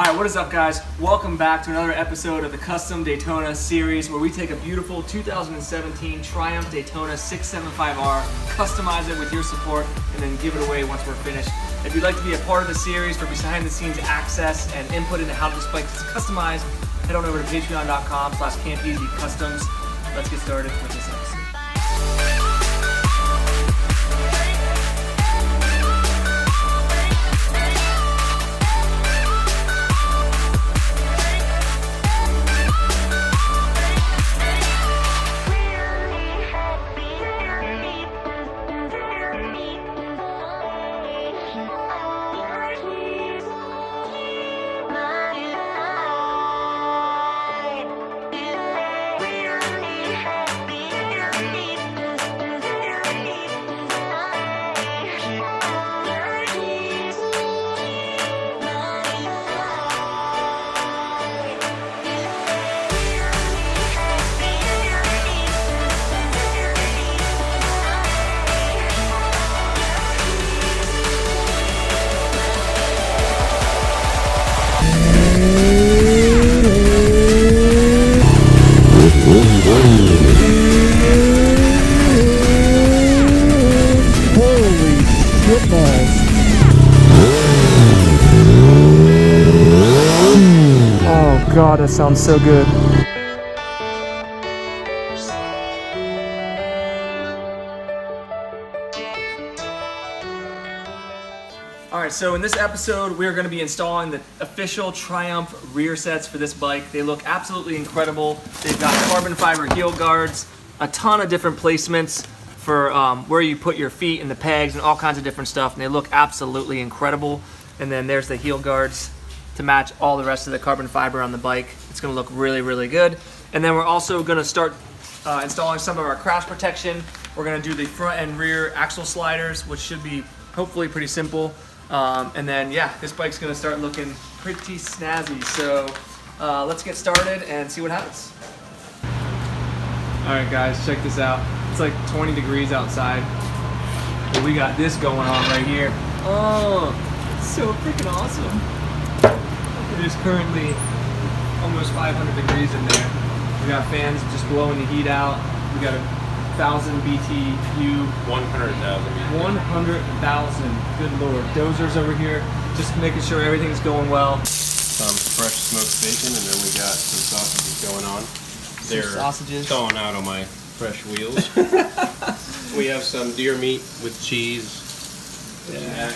Alright, what is up guys? Welcome back to another episode of the Custom Daytona Series where we take a beautiful 2017 Triumph Daytona 675R, customize it with your support, and then give it away once we're finished. If you'd like to be a part of the series for behind the scenes access and input into how this bike is customized, head on over to patreon.com/Campisi Customs. Let's get started with this episode. Oh god, that sounds so good. Alright, so in this episode we are going to be installing the official Triumph rear sets for this bike. They look absolutely incredible. They've got carbon fiber heel guards, a ton of different placements for where you put your feet and the pegs and all kinds of different stuff, and they look absolutely incredible. And then there's the heel guards to match all the rest of the carbon fiber on the bike. It's going to look really, really good. And then we're also going to start installing some of our crash protection. We're going to do the front and rear axle sliders, which should be hopefully pretty simple. And then, yeah, this bike's going to start looking pretty snazzy. So let's get started and see what happens. All right, guys, check this out. It's like 20 degrees outside. But we got this going on right here. Oh, it's so freaking awesome. It is currently almost 500 degrees in there. We got fans just blowing the heat out. We got a 1,000 BTU. 100,000. 100,000. Good lord. Dozers over here, just making sure everything's going well. Some fresh smoked bacon, and then we got some sausages going on. They're sausages thawing out on my fresh wheels. We have some deer meat with cheese. Yeah.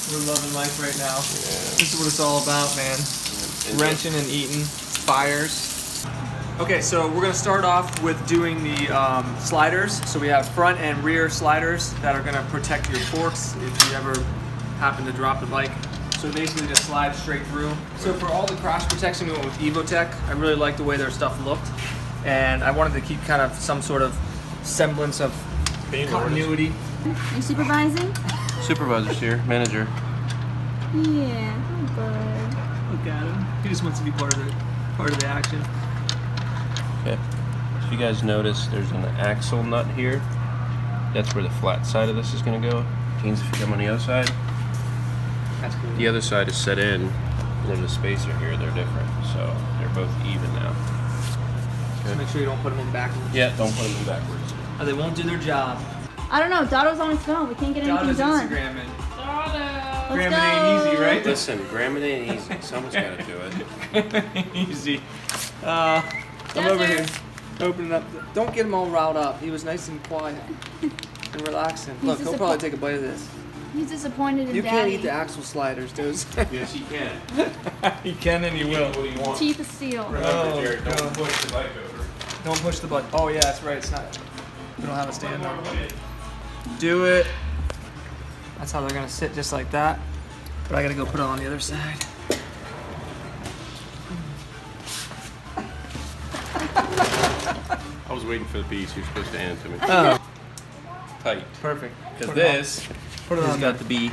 We're loving life right now. Yeah. This is what it's all about, man. Yeah. Wrenching and eating. Fires. Okay, so we're gonna start off with doing the sliders. So we have front and rear sliders that are gonna protect your forks if you ever happen to drop the bike. So basically just slide straight through. So for all the crash protection we went with Evotech. I really like the way their stuff looked. And I wanted to keep kind of some sort of semblance of continuity. Are you supervising? Supervisor's here, manager. Yeah, I'm good. Look at him. He just wants to be part of the action. Okay. If you guys notice, there's an axle nut here. That's where the flat side of this is going to go. Means if you come on the other side, That's cool. the other side is set in, and then the spacer here, they're different. So they're both even now. Okay. Just make sure you don't put them in backwards. Yeah, don't put them in backwards. Or they won't do their job. I don't know. Dado's on his phone. We can't get anything Dado's done. Instagramming. Dado. Graham, it ain't easy, right? Listen, Graham, it ain't easy. Someone's got to do it. Easy. I'm over here opening up. Don't get him all riled up. He was nice and quiet and relaxing. Look, he'll probably take a bite of this. He's disappointed in You Daddy. can't eat the axle sliders, dudes. Yes, you can. He can and he will. What do you want? Teeth of steel. Remember, Jared, no. don't push the bike over. Don't push the button. Oh yeah, that's right. It's not. We don't have a stand on. Do it. That's how they're gonna sit, just like that. But I gotta go put it on the other side. I was waiting for the piece. You're supposed to hand it to me. Oh, Tight. perfect. Because Put it on. this Put it has on got there. to be.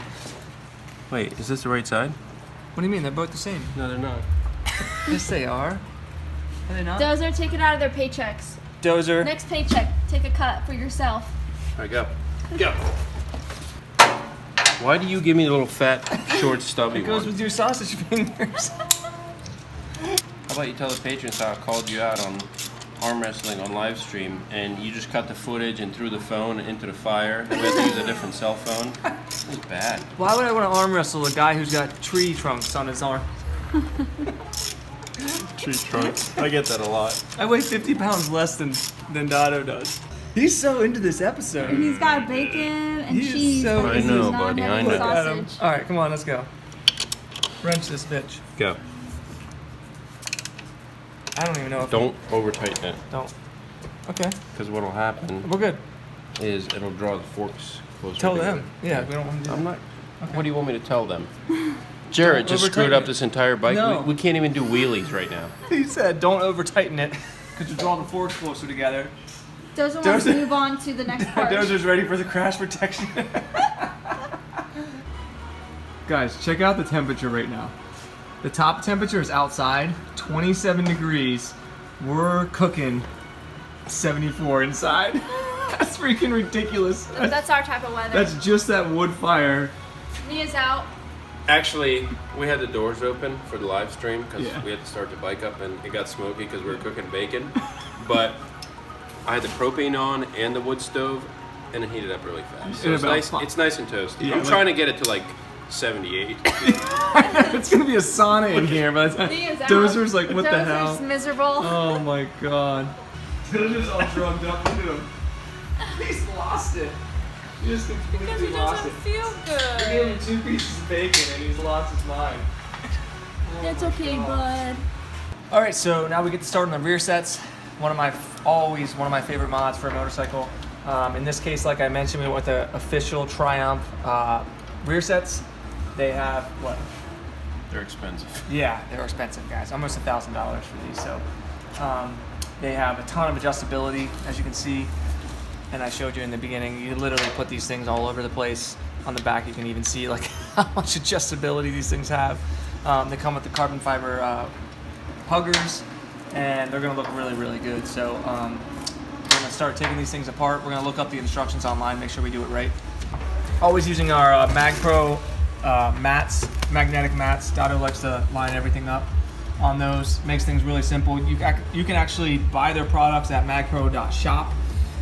Wait, is this the right side? What do you mean? They're both the same. No, they're not. Yes, they are. Are they not? Dozer, take it out of their paychecks. Dozer. Next paycheck, take a cut for yourself. All right, go. Go. Why do you give me the little fat, short, stubby It goes one? with your sausage fingers. How about you tell the patrons how I called you out on arm wrestling on live stream, and you just cut the footage and threw the phone into the fire. We had to use a different cell phone. It was bad. Why would I want to arm wrestle a guy who's got tree trunks on his arm? Tree trunks. I get that a lot. I weigh 50 pounds less than Dado does. He's so into this episode. And he's got bacon and He is cheese. so- but I he's know, not buddy, I having know. sausage. All right, come on, let's go. Wrench this bitch. Go. I don't even know if Don't over tighten it, Don't. Okay, because what'll happen we're good. is it'll draw the forks closer. Tell together. them. Yeah, we don't want to do I'm that. not. What do you want me to tell them? Jared just over screwed tighten up it. this entire bike. No. We can't even do wheelies right now. He said don't over tighten it because you draw the forks closer together. Dozer wants to Dozer- move on to the next part. Dozer's ready for the crash protection. Guys, check out the temperature right now. The top temperature is outside, 27 degrees. We're cooking 74 inside. That's freaking ridiculous. That's our type of weather. That's just that wood fire. Mia's out. Actually, we had the doors open for the live stream because Yeah. we had to start the bike up and it got smoky because we were cooking bacon. But I had the propane on and the wood stove, and it heated up really fast. So In it's about nice. five- It's nice and toasty. Yeah, I'm like- trying to get it to like 78. It's gonna be a sauna in here, but Mia's out. Dozer's like, what the Dozer's hell? miserable. Oh my god. Dozer's all drugged up. Look at him. He's lost it. He just completely lost it. feel We gave him 2 pieces of bacon and he's lost his mind. It's okay, bud. All right, so now we get to start on the rear sets. Always one of my favorite mods for a motorcycle. In this case, like I mentioned, we went with the official Triumph rear sets. They have what? They're expensive. Yeah, they're expensive, guys. Almost $1,000 for these. So they have a ton of adjustability, as you can see. And I showed you in the beginning, you literally put these things all over the place. On the back, you can even see like how much adjustability these things have. They come with the carbon fiber huggers, and they're gonna look really, really good. So we're gonna start taking these things apart. We're gonna look up the instructions online, make sure we do it right. Always using our MagPro mats, magnetic mats. Dado likes to line everything up on those. Makes things really simple. You can actually buy their products at magpro.shop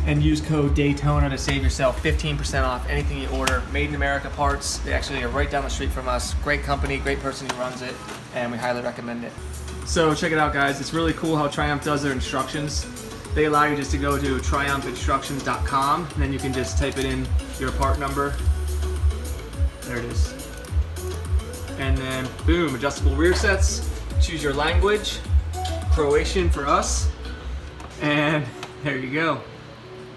and use code Daytona to save yourself 15% off anything you order. Made in America parts. They actually are right down the street from us. Great company, great person who runs it, and we highly recommend it. So check it out, guys. It's really cool how Triumph does their instructions. They allow you just to go to triumphinstructions.com, and then you can just type it in your part number. There it is. And then boom, adjustable rear sets. Choose your language. Croatian for us. And there you go.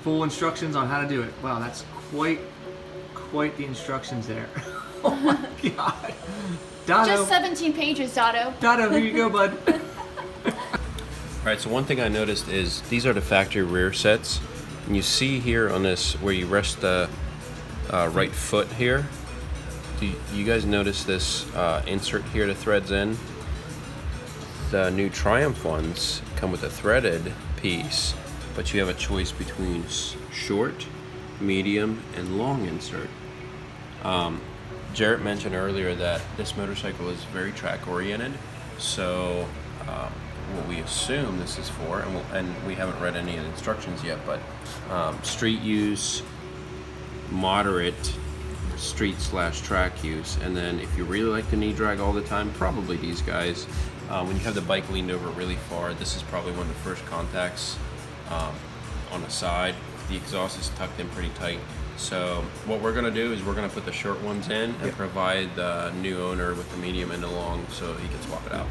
Full instructions on how to do it. Wow, that's quite the instructions there. Oh my god. Dado. Just 17 pages, Dado. Dado, here you go, bud. All right, so one thing I noticed is these are the factory rear sets. And you see here on this where you rest the right foot here. Do you guys notice this insert here, the threads in? The new Triumph ones come with a threaded piece, but you have a choice between short, medium, and long insert. Jarrett mentioned earlier that this motorcycle is very track oriented, so what we assume this is for, and we haven't read any of the instructions yet, but street use, moderate street/track use, and then if you really like the knee drag all the time, probably these guys. When you have the bike leaned over really far, this is probably one of the first contacts on the side. The exhaust is tucked in pretty tight. So what we're going to do is we're going to put the short ones in and provide the new owner with the medium and the long so he can swap it out.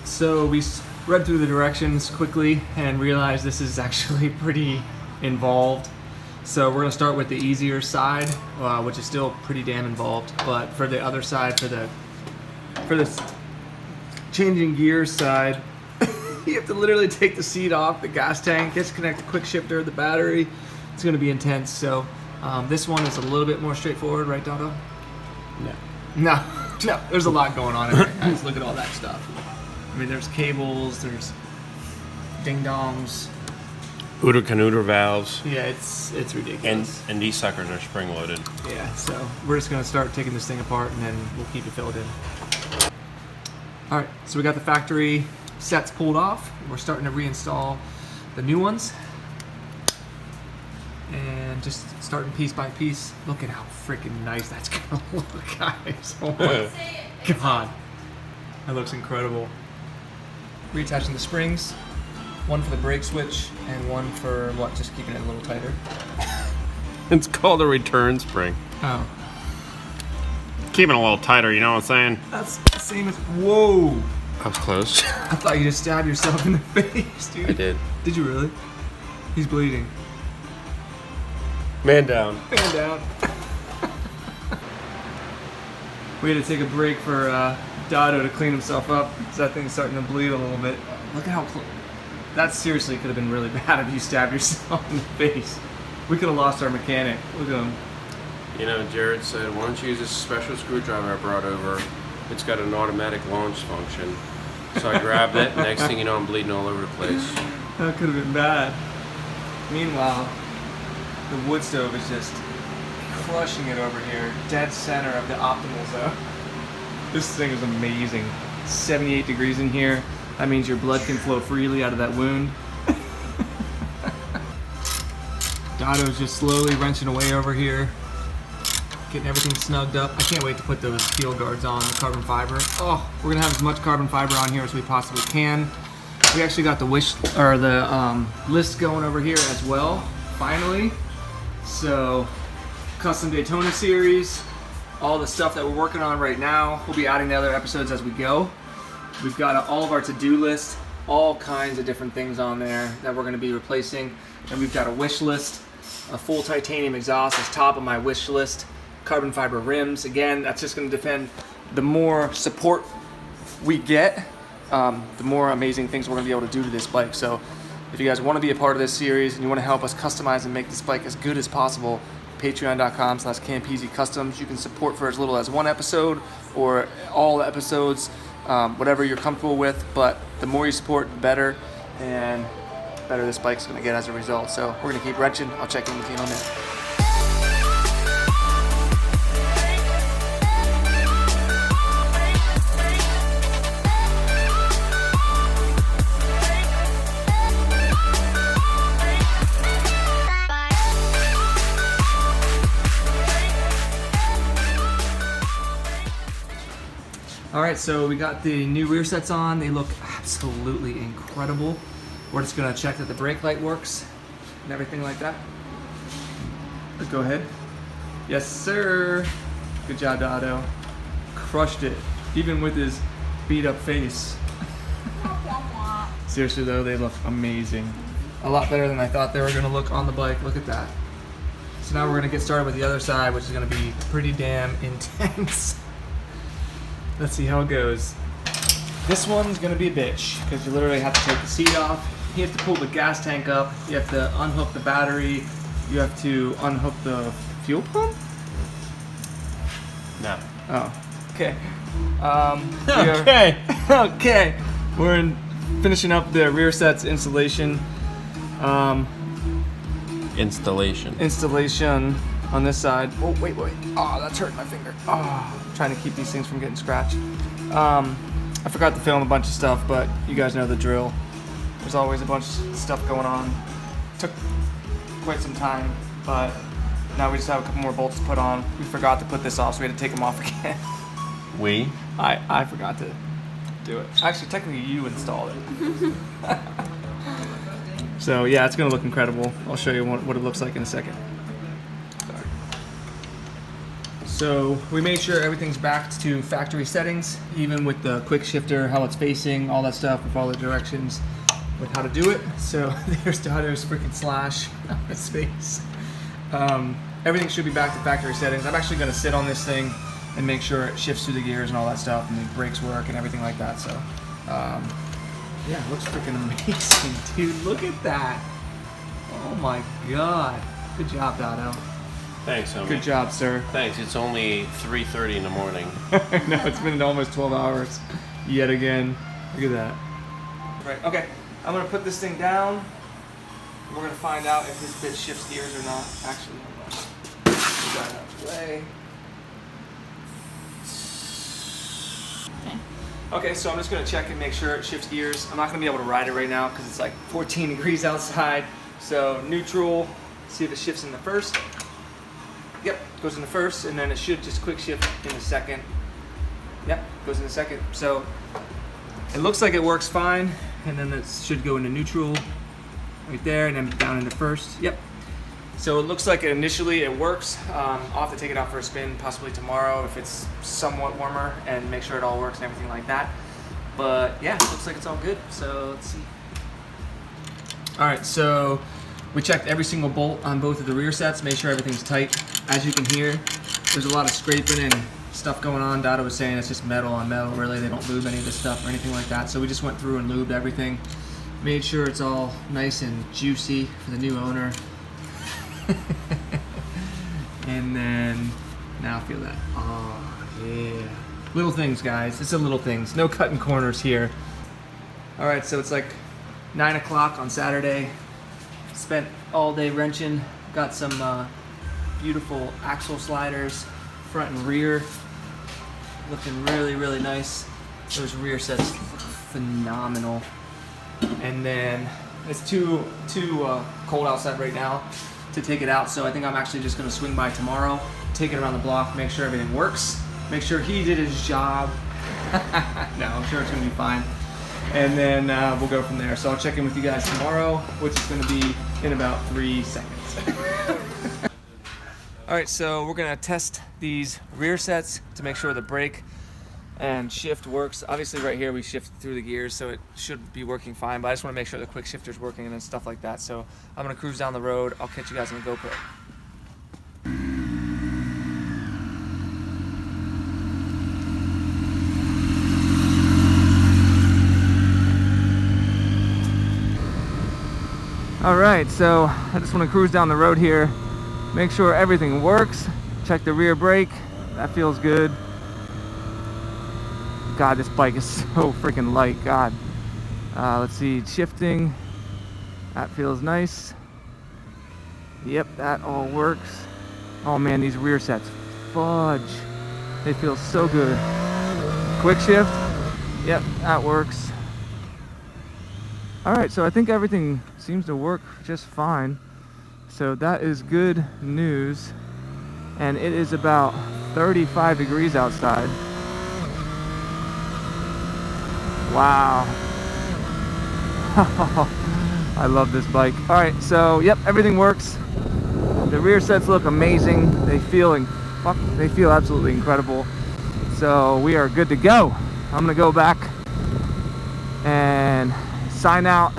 So we read through the directions quickly and realized this is actually pretty involved. So we're going to start with the easier side, which is still pretty damn involved. But for the other side, for the changing gears side, you have to literally take the seat off the gas tank, disconnect the quick shifter, the battery. It's going to be intense. So this one is a little bit more straightforward, right, Dado? No. There's a lot going on in there, guys. Look at all that stuff. I mean, there's cables, there's ding dongs. Ooter Canooter valves. Yeah, it's ridiculous. And these suckers are spring loaded. Yeah, so we're just gonna start taking this thing apart and then we'll keep it filled in. All right, so we got the factory sets pulled off. We're starting to reinstall the new ones. And just starting piece by piece. Look at how freaking nice that's gonna look, guys. Oh my God. That looks incredible. Reattaching the springs. One for the brake switch and one for what? Just keeping it a little tighter. It's called a return spring. Oh. Keeping it a little tighter, you know what I'm saying? That's the same as. Whoa! That was close. I thought you just stabbed yourself in the face, dude. I did. Did you really? He's bleeding. Man down. Man down. We had to take a break for Dado to clean himself up because that thing's starting to bleed a little bit. Look at how close. That seriously could have been really bad if you stabbed yourself in the face. We could have lost our mechanic. Look at him. You know, Jared said, why don't you use this special screwdriver I brought over? It's got an automatic launch function. So I grabbed it, next thing you know, I'm bleeding all over the place. That could have been bad. Meanwhile, the wood stove is just crushing it over here, dead center of the optimal zone. This thing is amazing. 78 degrees in here. That means your blood can flow freely out of that wound. Dado's just slowly wrenching away over here, getting everything snugged up. I can't wait to put those heel guards on, the carbon fiber. Oh, we're gonna have as much carbon fiber on here as we possibly can. We actually got the list going over here as well, finally. So, Custom Daytona Series, all the stuff that we're working on right now. We'll be adding the other episodes as we go. We've got all of our to-do list, all kinds of different things on there that we're going to be replacing. And we've got a wish list, a full titanium exhaust is top of my wish list, carbon fiber rims. Again, that's just going to depend. The more support we get, the more amazing things we're going to be able to do to this bike. So if you guys want to be a part of this series and you want to help us customize and make this bike as good as possible, patreon.com/Campisi Customs. You can support for as little as one episode or all the episodes, whatever you're comfortable with, but the more you support, the better, and better this bike's going to get as a result. So we're going to keep wrenching. I'll check in with you in a minute. Alright, so we got the new rear sets on. They look absolutely incredible. We're just going to check that the brake light works and everything like that. Let's go ahead. Yes, sir. Good job, Dado. Crushed it, even with his beat up face. Seriously though, they look amazing. A lot better than I thought they were going to look on the bike. Look at that. So now we're going to get started with the other side, which is going to be pretty damn intense. Let's see how it goes. This one's gonna be a bitch because you literally have to take the seat off. You have to pull the gas tank up. You have to unhook the battery. You have to unhook the fuel pump. No. Oh, okay. Okay. Okay. We're finishing up the rear sets installation. Installation on this side. Oh, wait. Oh, that's hurting my finger. Oh, I'm trying to keep these things from getting scratched. I forgot to film a bunch of stuff, but you guys know the drill. There's always a bunch of stuff going on. Took quite some time, but now we just have a couple more bolts to put on. We forgot to put this off, so we had to take them off again. We? I forgot to do it. Actually, technically you installed it. So yeah, it's gonna look incredible. I'll show you what it looks like in a second. So we made sure everything's back to factory settings, even with the quick shifter, how it's facing, all that stuff, with all the directions with how to do it. So there's Dado's freaking slash on his face. Everything should be back to factory settings. I'm actually going to sit on this thing and make sure it shifts through the gears and all that stuff, and the brakes work and everything like that. So yeah, it looks freaking amazing, dude. Look at that. Oh my god. Good job, Dado. Thanks, homie. Good job, sir. Thanks. It's only 3:30 in the morning. No, it's been almost 12 hours yet again. Look at that. Right, okay. I'm gonna put this thing down We're gonna find out if this bit shifts gears or not. Actually, put that out of the way. Okay, so I'm just gonna check and make sure it shifts gears. I'm not gonna be able to ride it right now because it's like 14 degrees outside. So neutral, see if it shifts in the first. Yep, goes in the first, and then it should just quick shift in the second. Yep, goes in the second. So it looks like it works fine, and then it should go into neutral right there, and then down into first. Yep. So it looks like initially it works. I'll have to take it out for a spin possibly tomorrow if it's somewhat warmer and make sure it all works and everything like that. But yeah, looks like it's all good. So let's see. All right, so we checked every single bolt on both of the rear sets, made sure everything's tight. As you can hear, there's a lot of scraping and stuff going on. Dado was saying it's just metal on metal. Really, they don't lube any of this stuff or anything like that. So we just went through and lubed everything. Made sure it's all nice and juicy for the new owner. And then now feel that. Oh yeah. Little things, guys. It's the little things. No cutting corners here. All right, so it's like 9 o'clock on Saturday. Spent all day wrenching. Got some beautiful axle sliders, front and rear. Looking really, really nice. Those rear sets look phenomenal. And then it's too cold outside right now to take it out, so I think I'm actually just going to swing by tomorrow, take it around the block, make sure everything works, make sure he did his job. No, I'm sure it's going to be fine. And then we'll go from there. So I'll check in with you guys tomorrow, which is going to be in about 3 seconds. All right, so we're going to test these rear sets to make sure the brake and shift works. Obviously right here we shift through the gears, so it should be working fine, but I just want to make sure the quick shifter's working and stuff like that. So I'm going to cruise down the road. I'll catch you guys on the GoPro. All right, so I just want to cruise down the road here, make sure everything works, check the rear brake. That feels good. God, this bike is so freaking light. God. Let's see, shifting. That feels nice. Yep, that all works. Oh man, these rear sets, fudge. They feel so good. Quick shift. Yep, that works. All right, so I think everything seems to work just fine. So that is good news. And it is about 35 degrees outside. Wow. I love this bike. All right, so yep, everything works. The rear sets look amazing. They feel absolutely incredible. So we are good to go. I'm gonna go back and sign out.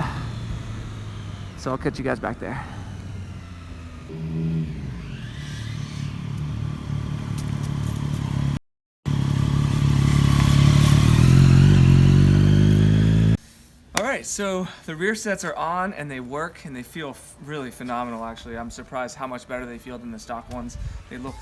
So I'll catch you guys back there. Alright, so the rear sets are on and they work and they feel really phenomenal actually. I'm surprised how much better they feel than the stock ones. They look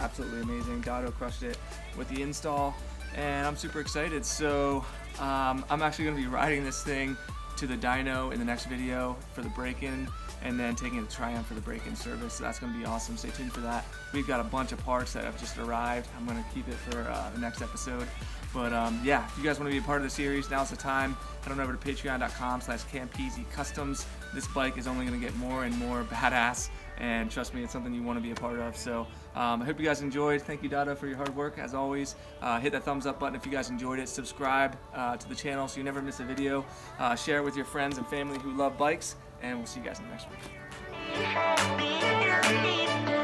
absolutely amazing. Dado crushed it with the install and I'm super excited. So I'm actually going to be riding this thing to the dyno in the next video for the break-in and then taking it to Triumph for the break-in service. So that's going to be awesome. Stay tuned for that. We've got a bunch of parts that have just arrived. I'm going to keep it for the next episode. But yeah, if you guys want to be a part of the series, now's the time. Head on over to patreon.com/Campisi Customs. This bike is only going to get more and more badass, and trust me, it's something you want to be a part of. So I hope you guys enjoyed. Thank you, Dado, for your hard work as always. Hit that thumbs up button if you guys enjoyed it. Subscribe to the channel so you never miss a video. Share it with your friends and family who love bikes, and we'll see you guys in the next one.